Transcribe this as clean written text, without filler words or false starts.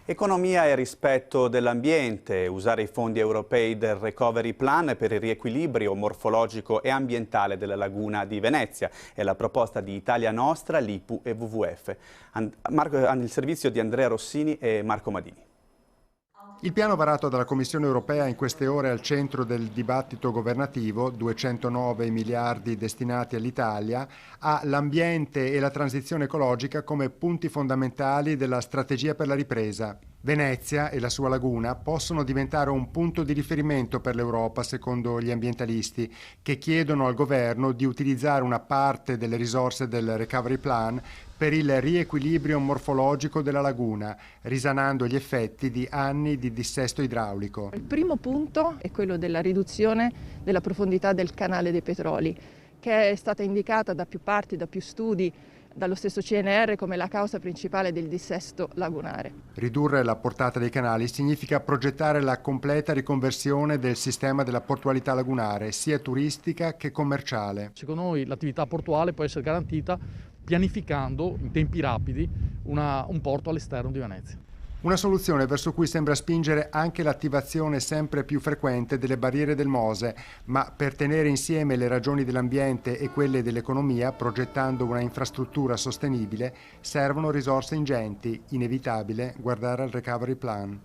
Economia e rispetto dell'ambiente, usare i fondi europei del Recovery Plan per il riequilibrio morfologico e ambientale della laguna di Venezia è la proposta di Italia Nostra, l'IPU e WWF. Il servizio di Andrea Rossini e Marco Madini. Il piano varato dalla Commissione europea in queste ore al centro del dibattito governativo, 209 miliardi destinati all'Italia, ha l'ambiente e la transizione ecologica come punti fondamentali della strategia per la ripresa. Venezia e la sua laguna possono diventare un punto di riferimento per l'Europa, secondo gli ambientalisti, che chiedono al governo di utilizzare una parte delle risorse del Recovery Plan per il riequilibrio morfologico della laguna, risanando gli effetti di anni di dissesto idraulico. Il primo punto è quello della riduzione della profondità del canale dei Petroli, che è stata indicata da più parti, da più studi, dallo stesso CNR come la causa principale del dissesto lagunare. Ridurre la portata dei canali significa progettare la completa riconversione del sistema della portualità lagunare, sia turistica che commerciale. Secondo noi l'attività portuale può essere garantita pianificando in tempi rapidi un porto all'esterno di Venezia. Una soluzione verso cui sembra spingere anche l'attivazione sempre più frequente delle barriere del Mose, ma per tenere insieme le ragioni dell'ambiente e quelle dell'economia, progettando una infrastruttura sostenibile, servono risorse ingenti, inevitabile guardare al Recovery Plan.